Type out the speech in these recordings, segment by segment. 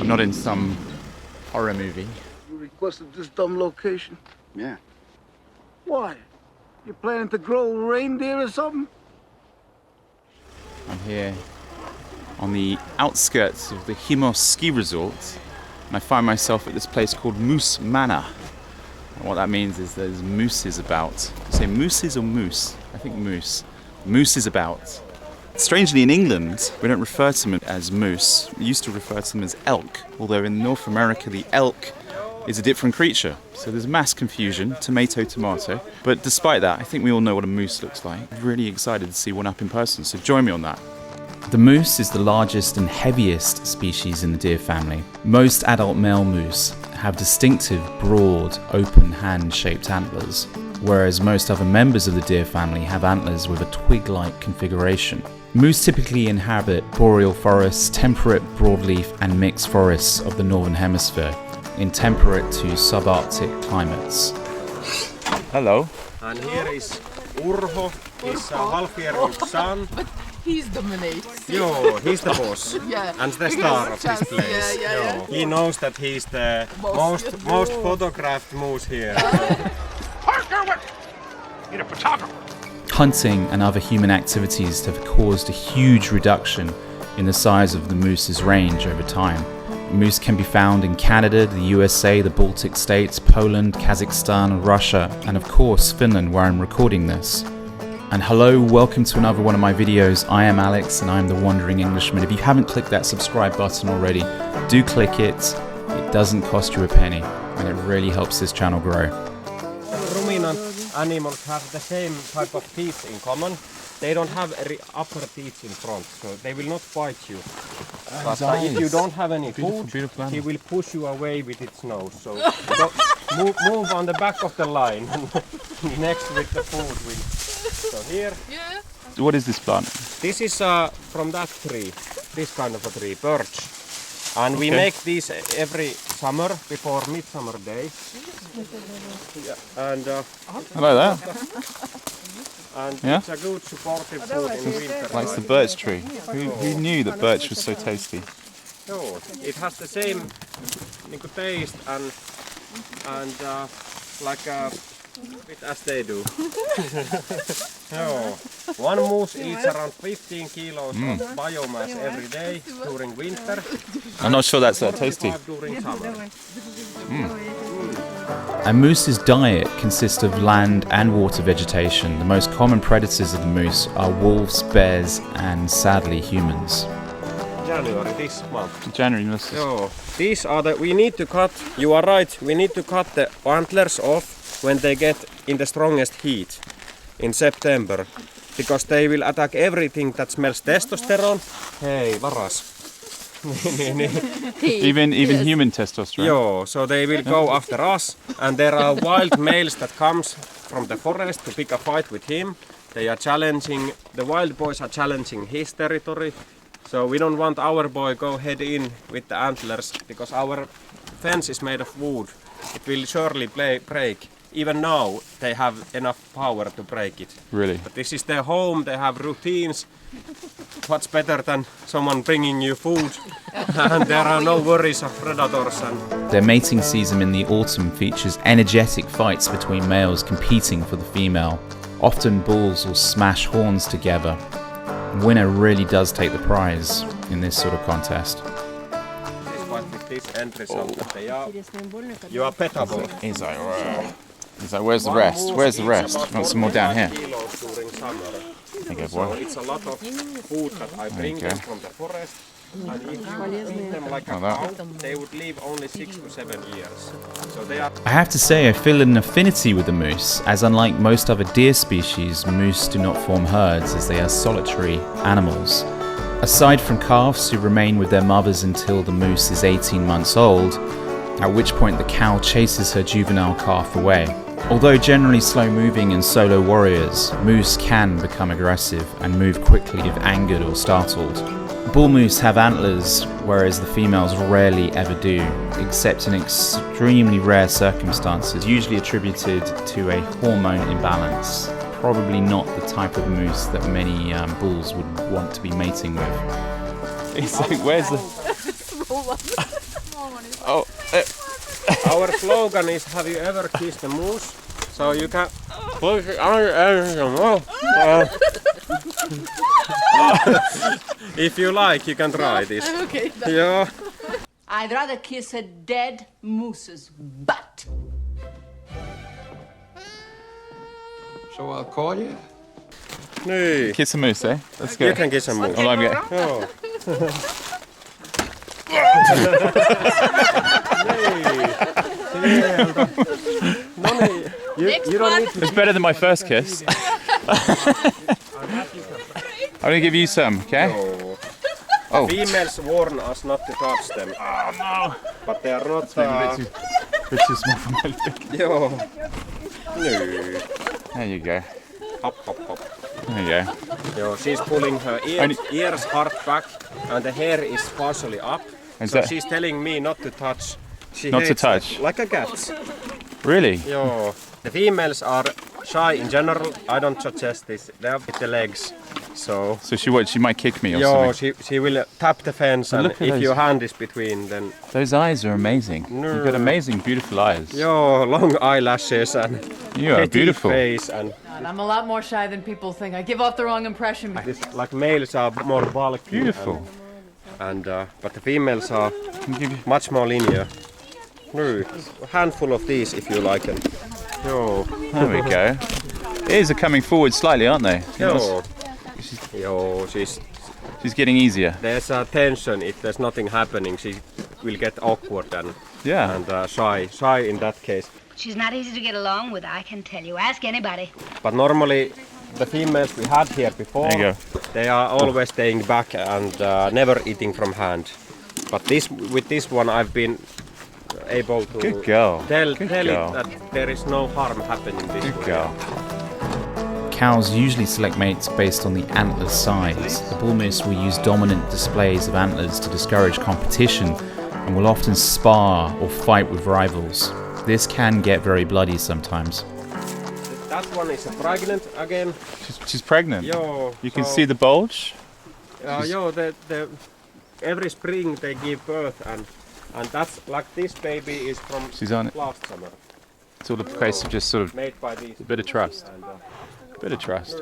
not in some horror movie. You requested this dumb location? Yeah. Why? You planning to grow reindeer or something? I'm here on the outskirts of the Himos ski resort, and I find myself at this place called Moose Manor. And what that means is there's mooses about. You say mooses or moose? I think moose. Moose is about. Strangely, in England, we don't refer to them as moose. We used to refer to them as elk, although in North America, the elk is a different creature. So there's mass confusion, tomato, tomato. But despite that, I think we all know what a moose looks like. I'm really excited to see one up in person, so join me on that. The moose is the largest and heaviest species in the deer family. Most adult male moose have distinctive, broad, open hand-shaped antlers, whereas most other members of the deer family have antlers with a twig-like configuration. Moose typically inhabit boreal forests, temperate broadleaf and mixed forests of the northern hemisphere, in temperate to subarctic climates. Hello. And here is Urho, his half-year-old son. But he's dominates. Yo, he's the boss. Yeah. And the star of this place. Yeah. He knows that he's the most photographed moose here. Need a photographer. Hunting and other human activities have caused a huge reduction in the size of the moose's range over time. Moose can be found in Canada, the USA, the Baltic states, Poland, Kazakhstan, Russia, and of course Finland, where I'm recording this. And hello, welcome to another one of my videos. I am Alex and I'm the Wandering Englishman. If you haven't clicked that subscribe button already, do click it. It doesn't cost you a penny and it really helps this channel grow. Ruminant animals have the same type of teeth in common. They don't have upper teeth in front, so they will not bite you. But if you don't have any food, he will push you away with its nose. So move on the back of the line. Next with the food. So here. Yeah. What is this plant? This is from that tree, this kind of a tree, birch. And we make these every summer before Midsummer Day. Yeah, and Hello there. And yeah? It's a good supportive food in winter. Likes the birch tree. Who knew that birch was so tasty? No, it has the same taste and like as they do. No. One moose eats around 15 kilos of biomass every day during winter. I'm not sure that's that tasty. During summer. A moose's diet consists of land and water vegetation. The most common predators of the moose are wolves, bears, and sadly humans. January this month. January, this is... So, these are the, we need to cut, you are right, we need to cut the antlers off when they get in the strongest heat in September, because they will attack everything that smells testosterone. Hey, varas. Even human testosterone. Yeah, so they will go after us, and there are wild males that comes from the forest to pick a fight with him. They are challenging, the wild boys are challenging his territory. So we don't want our boy go head in with the antlers, because our fence is made of wood. It will surely break. Even now they have enough power to break it. Really? But this is their home, they have routines. What's better than someone bringing you food? And there are no worries of predators. Their mating season in the autumn features energetic fights between males competing for the female. Often bulls will smash horns together. Winner really does take the prize in this sort of contest. This end result that they are, you are petable. He's like, where's the rest? Where's the rest? Want some more down here? Okay, boy. It's a lot of food that I bring them from the forest. And if you eat them like a cow, they would live only 6 to 7 years. So they are. I have to say I feel an affinity with the moose, as unlike most other deer species, moose do not form herds as they are solitary animals. Aside from calves who remain with their mothers until the moose is 18 months old, at which point the cow chases her juvenile calf away. Although generally slow-moving and solo warriors, moose can become aggressive and move quickly if angered or startled. Bull moose have antlers, whereas the females rarely ever do, except in extremely rare circumstances, usually attributed to a hormone imbalance. Probably not the type of moose that many bulls would want to be mating with. It's like, where's the... Oh, Our slogan is, have you ever kissed a moose? So you can... If you like, you can try this. Okay. Yeah. I'd rather kiss a dead moose's butt. So I'll call you. Niin. kiss a moose, eh? Let's go. You can kiss a moose. Oh, I'm getting. Joo. No niin. You don't need to... It's better than my first kiss. I'm gonna give you some, okay? No. Oh. Females warn us not to touch them. Oh no! But they are not... Bit too small for my leg. Joo. Niin. There you go. Hop, hop, hop. There you go. Joo, she's pulling her ears hard back and the hair is partially up. Is So that she's telling me not to touch. She Not to hates touch? it, like a cat. really? Joo. The females are shy in general. I don't suggest this. They are with the legs. So So she might kick me or Joo, something. she will tap the fence and look at if those. your hand is between then Those eyes are amazing. You've got amazing, beautiful eyes. Joo, long eyelashes and You are petite beautiful. face and God, I'm a lot more shy than people think. I give off the wrong impression. this, like males are more bulky. Beautiful. And but the females are Can give you- much more linear. No, a handful of these if you like them. Joo. There we go. Ears are coming forward slightly, aren't they? Joo. Joo, She's getting easier. there's a tension. If there's nothing happening, she will get awkward and Yeah. shy in that case. She's not easy to get along with, I can tell you. Ask anybody. But normally, the females we had here before, There you they are always staying back and never eating from hand. But with this one, I've been able to Good girl. tell Good it girl. that there is no harm happening this Good way. girl. Cows usually select mates based on the antler size. The bull moose will use dominant displays of antlers to discourage competition and will often spar or fight with rivals. This can get very bloody sometimes. That one is pregnant again. She's pregnant. Joo, You can so- see the bulge. Joo, every spring they give birth and that's like this baby is from She's on it. last summer, It's all a case of just sort of made by these. a bit of trust. And, Bit of trust.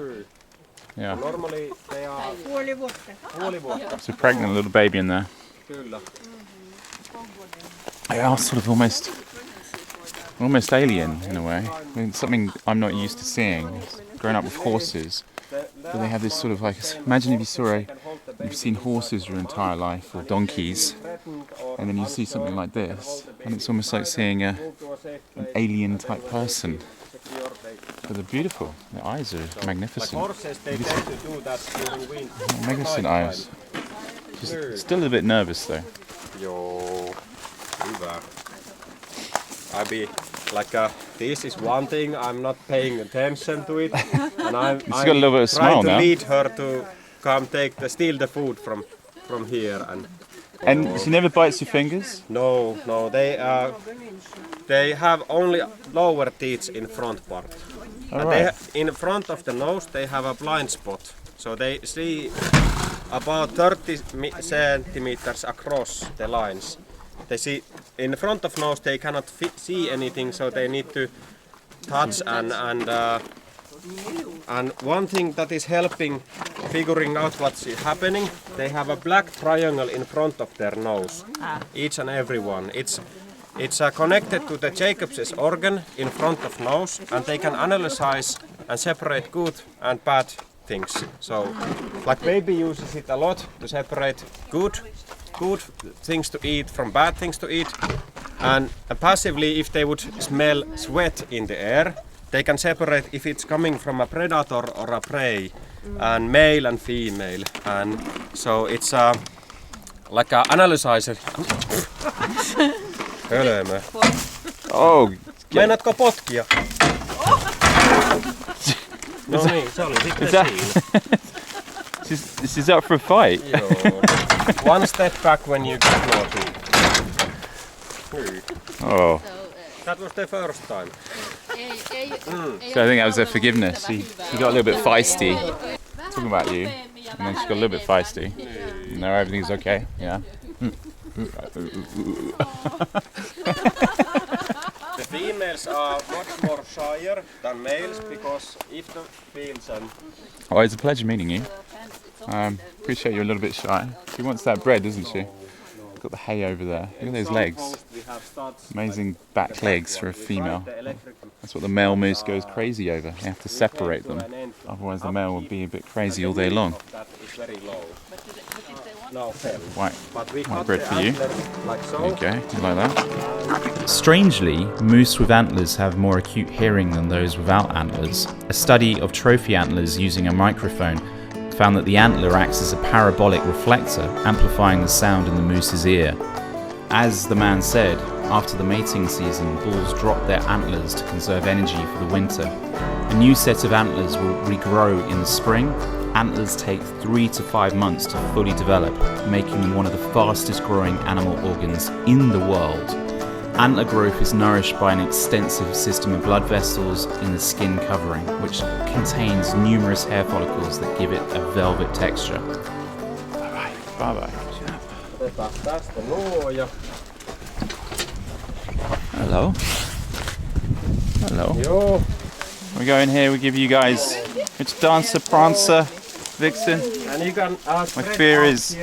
Yeah. normally they are puolivuotta. It's a pregnant little baby in there. Kyllä. They are sort of almost alien in a way. I mean, something I'm not used to seeing. Growing up with horses, but they have this sort of like. Imagine if you've seen horses your entire life or donkeys, and then you see something like this, and it's almost like seeing an alien type person. But they're beautiful. Their eyes are Like magnificent. horses, they tend to do that during winter. Magnificent eyes. Just still a bit nervous though. Joo, hyvä. I be like this is one thing I'm not paying attention to it, and I'm got a little bit of smile trying to now. lead her to come steal the food from here And she never bites your fingers. no they have only lower teeth in front part. And Alright. in front of the nose they have a blind spot, so they see about 30 centimeters across the lines. They see in front of nose they cannot see anything, so they need to touch and one thing that is helping figuring out what's happening, they have a black triangle in front of their nose, each and every one. It's connected to the Jacobs' organ in front of nose, and they can analyze and separate good and bad things. So, like baby uses it a lot to separate good things to eat from bad things to eat, and passively, if they would smell sweat in the air, they can separate if it's coming from a predator or a prey, and male and female, and so it's like an analyzer. Hölmö. Oh, Meinaatko potkia? No niin, se oli sitten siinä. she's up for a fight. Joo. One step back when you get naughty. Oh, That was the first time. so I think that was her forgiveness. She got a little bit feisty. Talking about you, and then she got a little bit feisty. Now everything's okay. Yeah. The females are much more shyer than males because if the fields and Oh, it's a pleasure meeting you. Appreciate you're a little bit shy. She wants that bread, doesn't she? Got the hay over there. Look at those legs. Amazing back legs for a female. That's what the male moose goes crazy over. You have to separate them. Otherwise the male will be a bit crazy all day long. White bread for you. There you go. You like that? Strangely, moose with antlers have more acute hearing than those without antlers. A study of trophy antlers using a microphone found that the antler acts as a parabolic reflector, amplifying the sound in the moose's ear. As the man said, after the mating season, bulls drop their antlers to conserve energy for the winter. A new set of antlers will regrow in the spring. Antlers take 3 to 5 months to fully develop, making them one of the fastest growing animal organs in the world. Antler growth is nourished by an extensive system of blood vessels in the skin covering, which contains numerous hair follicles that give it a velvet texture. Bye bye. Hello. Hello. We go in here, we give you guys which dancer, prancer, vixen. and you can My fear is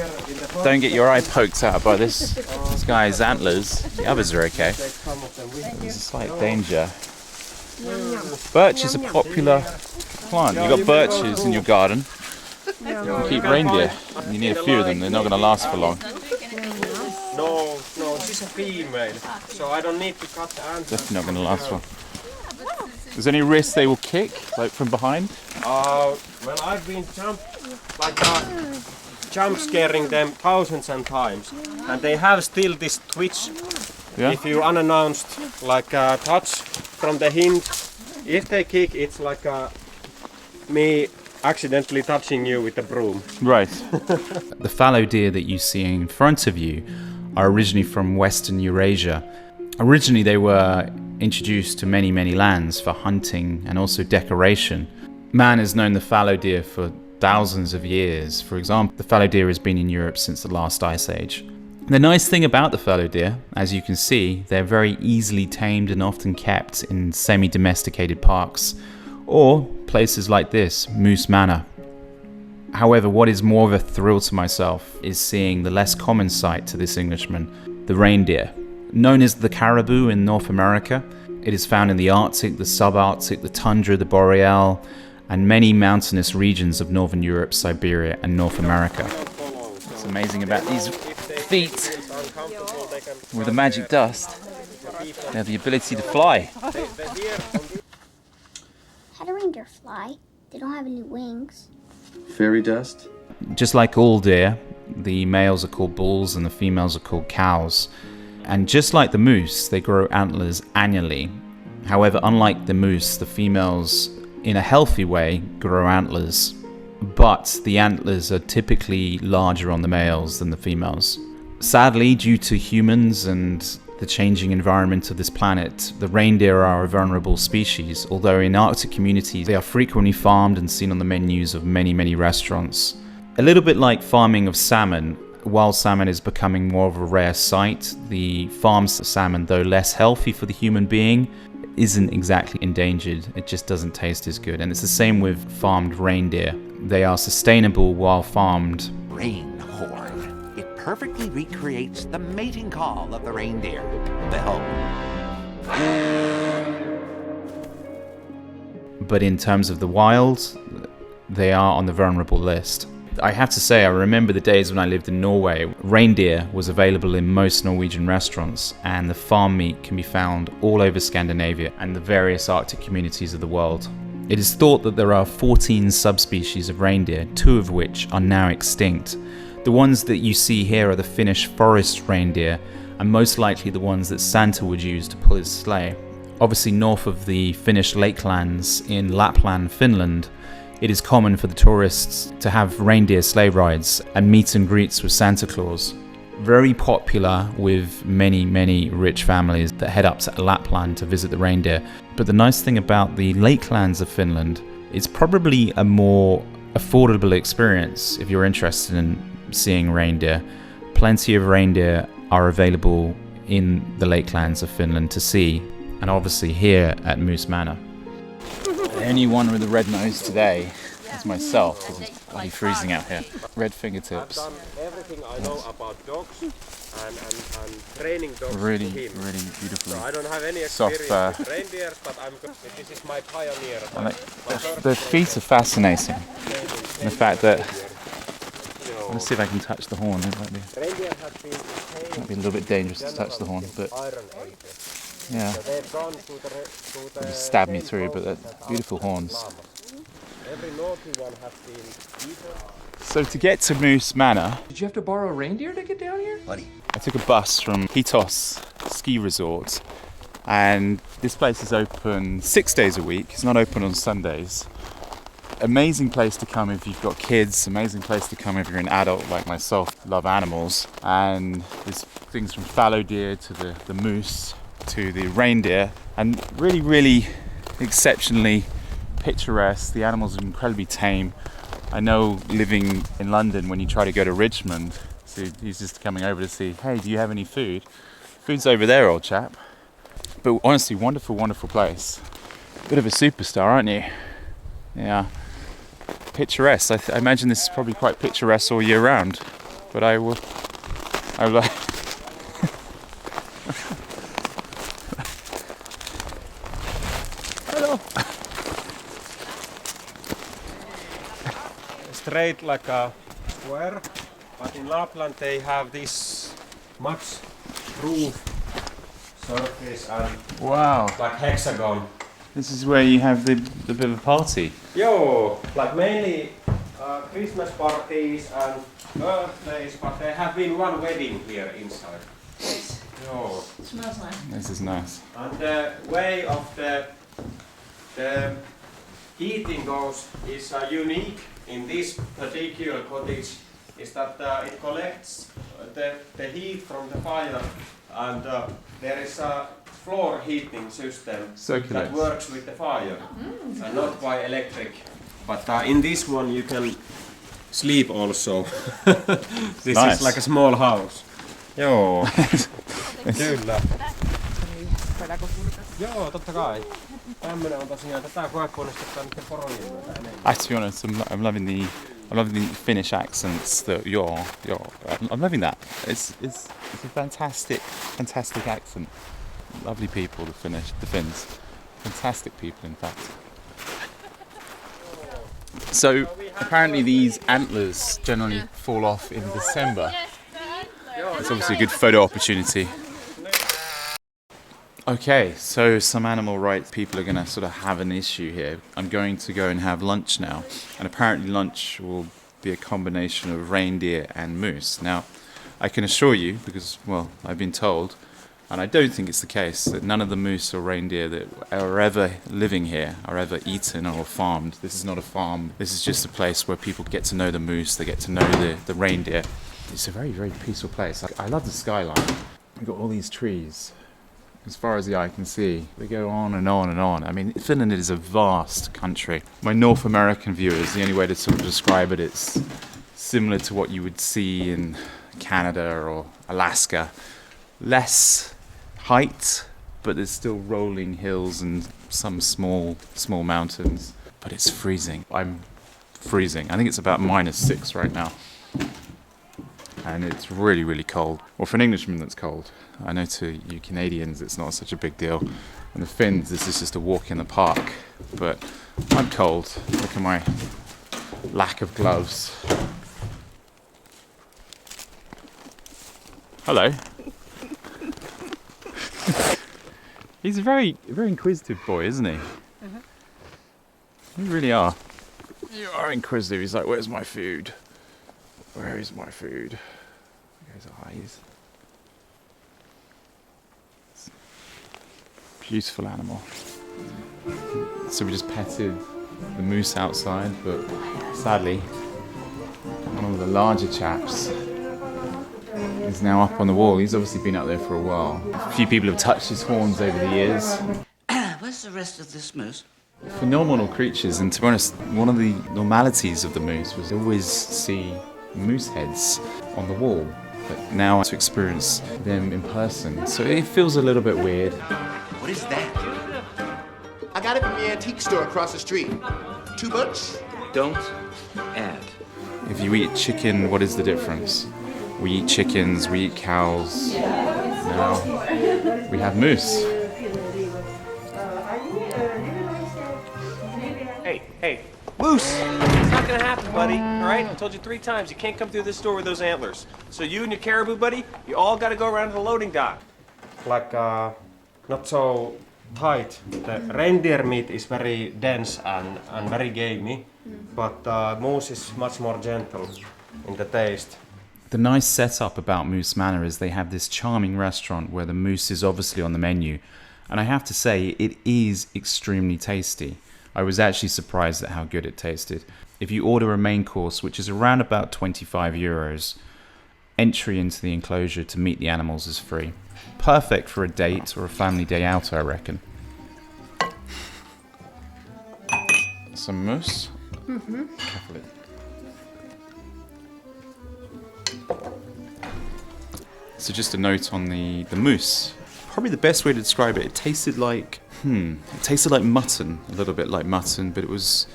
don't get your eye poked out by this guy's antlers. The others are okay. There's a slight danger. Birch is a popular plant. You've got birches in your garden. You keep reindeer. You need a few of them. They're not going to last for long. No, she's a female, so I don't need to cut the antlers. Definitely not going to last long. Is there any risk they will kick, like from behind? Well, I've been jump scaring them thousands and times, and they have still this twitch. Yeah. If you unannounced touch from the hind, if they kick, it's like me accidentally touching you with a broom. Right. The fallow deer that you see in front of you are originally from Western Eurasia. Originally they were introduced to many, many lands for hunting and also decoration. Man has known the fallow deer for thousands of years. For example, the fallow deer has been in Europe since the last ice age. The nice thing about the fallow deer, as you can see, they're very easily tamed and often kept in semi-domesticated parks or places like this, Moose Manor. However, what is more of a thrill to myself is seeing the less common sight to this Englishman, the reindeer. Known as the caribou in North America, it is found in the Arctic, the subarctic, the tundra, the boreal, and many mountainous regions of Northern Europe, Siberia, and North America. What's amazing about these feet with the magic dust, they have the ability to fly. How do reindeer fly? They don't have any wings. Fairy dust? Just like all deer, the males are called bulls and the females are called cows. And just like the moose, they grow antlers annually. However, unlike the moose, the females, in a healthy way, grow antlers. But the antlers are typically larger on the males than the females. Sadly, due to humans and the changing environment of this planet, the reindeer are a vulnerable species, although in Arctic communities they are frequently farmed and seen on the menus of many, many restaurants. A little bit like farming of salmon, while salmon is becoming more of a rare sight, the farmed salmon, though less healthy for the human being, isn't exactly endangered. It just doesn't taste as good. And it's the same with farmed reindeer. They are sustainable while farmed. Rain horn. It perfectly recreates the mating call of the reindeer. The home. But in terms of the wild, they are on the vulnerable list. I have to say, I remember the days when I lived in Norway. Reindeer was available in most Norwegian restaurants, and the farm meat can be found all over Scandinavia and the various Arctic communities of the world. It is thought that there are 14 subspecies of reindeer, 2 of which are now extinct. The ones that you see here are the Finnish forest reindeer, and most likely the ones that Santa would use to pull his sleigh. Obviously north of the Finnish Lakelands in Lapland, Finland, it is common for the tourists to have reindeer sleigh rides and meet and greets with Santa Claus. Very popular with many, many rich families that head up to Lapland to visit the reindeer. But the nice thing about the Lakelands of Finland, it's probably a more affordable experience if you're interested in seeing reindeer. Plenty of reindeer are available in the Lakelands of Finland to see, and obviously here at Moose Manor. The only one with a red nose today is myself, because it's bloody freezing out here. Red fingertips. I've done everything I know about dogs and training dogs Really, to him. really beautiful. So I don't have any Soft experience with reindeers, but this is my pioneer. The feet are fascinating. And the fact that, let's see if I can touch the horn. It might be a little bit dangerous to touch the horn, but yeah, just stab me through. But they're beautiful horns. Every naughty one has been eaten. So to get to Moose Manor, Did you have to borrow a reindeer to get down here? I took a bus from Hitos Ski Resort, and this place is open 6 days a week. It's not open on Sundays. Amazing place to come if you've got kids, amazing place to come if you're an adult like myself, love animals. And there's things from fallow deer to the moose to the reindeer, and really, really exceptionally picturesque. The animals are incredibly tame. I know living in London, when you try to go to Richmond, so he's just coming over to see, hey, do you have any food? Food's over there, old chap. But honestly, wonderful, wonderful place. Bit of a superstar, aren't you? Yeah. Picturesque. I imagine this is probably quite picturesque all year round. But I will like. Hello. Straight like a square, but in Lapland they have this much roof surface and Wow. like hexagon. This is where you have the bit of a party. Yo, like mainly Christmas parties and birthdays, but there have been one wedding here inside. Yo. Smells nice. This is nice. And the way of the heating goes is unique in this particular cottage, is that it collects the heat from the fire, and there is a floor heating system that works with the fire and not by electric. But in this one you can sleep also. This nice. is like a small house. Joo. Kyllä. Joo, totta kai. Tämmönen on tosiaan tätä koeponnistettua niiden porojen myötä enemmän. To be honest, I'm loving the Finnish accents that I'm loving that. It's a fantastic accent. Lovely people, the Finns. Fantastic people, in fact. So apparently these antlers generally fall off in December. It's obviously a good photo opportunity. Okay, so some animal rights people are going to sort of have an issue here. I'm going to go and have lunch now, and apparently lunch will be a combination of reindeer and moose. Now, I can assure you, because, well, I've been told, and I don't think it's the case, that none of the moose or reindeer that are ever living here are ever eaten or farmed. This is not a farm. This is just a place where people get to know the moose, they get to know the reindeer. It's a very, very peaceful place. I love the skyline. We've got all these trees. As far as the eye can see, they go on and on and on. I mean, Finland is a vast country. My North American viewers, the only way to sort of describe it, it's similar to what you would see in Canada or Alaska. Less height, but there's still rolling hills and some small mountains. But it's freezing. I'm freezing. I think it's about -6 right now. And it's really, really cold. Well, for an Englishman, that's cold. I know to you Canadians, it's not such a big deal. And the Finns, this is just a walk in the park. But I'm cold. Look at my lack of gloves. Hello. He's a very, very inquisitive boy, isn't he? You really are. You are inquisitive. He's like, where's my food? Where is my food? There's eyes. Beautiful animal. So we just petted the moose outside, but sadly, one of the larger chaps is now up on the wall. He's obviously been out there for a while. A few people have touched his horns over the years. Where's the rest of this moose? Phenomenal creatures, and to be honest, one of the normalities of the moose was to always see moose heads on the wall. but now to experience them in person. So it feels a little bit weird. What is that? I got it from the antique store across the street. $2. Don't add. If you eat chicken, what is the difference? We eat chickens, we eat cows. Now we have moose. Hey, Moose! It's not gonna happen, buddy, alright? I told you 3 times, you can't come through this door with those antlers. So you and your caribou buddy, you all gotta go around to the loading dock. Like, not so tight. The reindeer meat is very dense and very gamey, but moose is much more gentle in the taste. The nice setup about Moose Manor is they have this charming restaurant where the moose is obviously on the menu, and I have to say it is extremely tasty. I was actually surprised at how good it tasted. If you order a main course, which is around about 25 euros, entry into the enclosure to meet the animals is free. Perfect for a date or a family day out, I reckon. Some moose. Carefully. So just a note on the moose. Probably the best way to describe it, it tasted like mutton, a little bit like mutton, but it was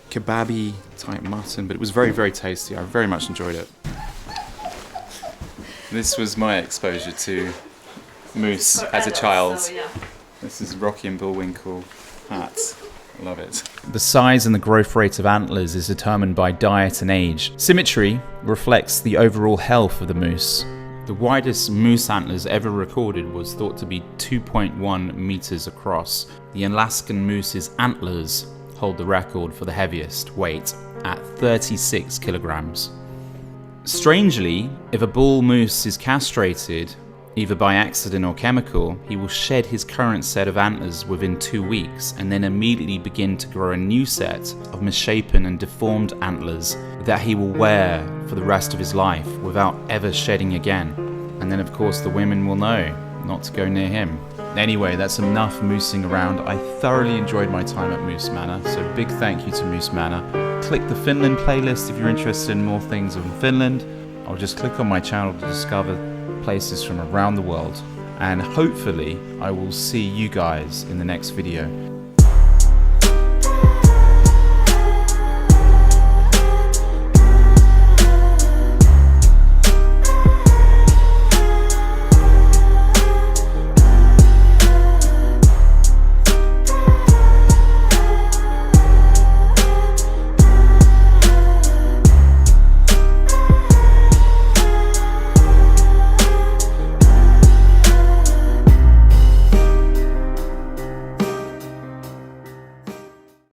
kebabby type mutton, but it was very, very tasty. I very much enjoyed it. This was my exposure to moose as a child. This is Rocky and Bullwinkle hats. I love it. The size and the growth rate of antlers is determined by diet and age. Symmetry reflects the overall health of the moose. The widest moose antlers ever recorded was thought to be 2.1 meters across. The Alaskan moose's antlers hold the record for the heaviest weight at 36 kilograms. Strangely, if a bull moose is castrated, either by accident or chemical, he will shed his current set of antlers within 2 weeks and then immediately begin to grow a new set of misshapen and deformed antlers that he will wear for the rest of his life without ever shedding again. And then of course the women will know not to go near him. Anyway, that's enough moosing around. I thoroughly enjoyed my time at Moose Manor, so big thank you to Moose Manor. Click the Finland playlist if you're interested in more things in Finland, or just click on my channel to discover places from around the world. And hopefully I will see you guys in the next video.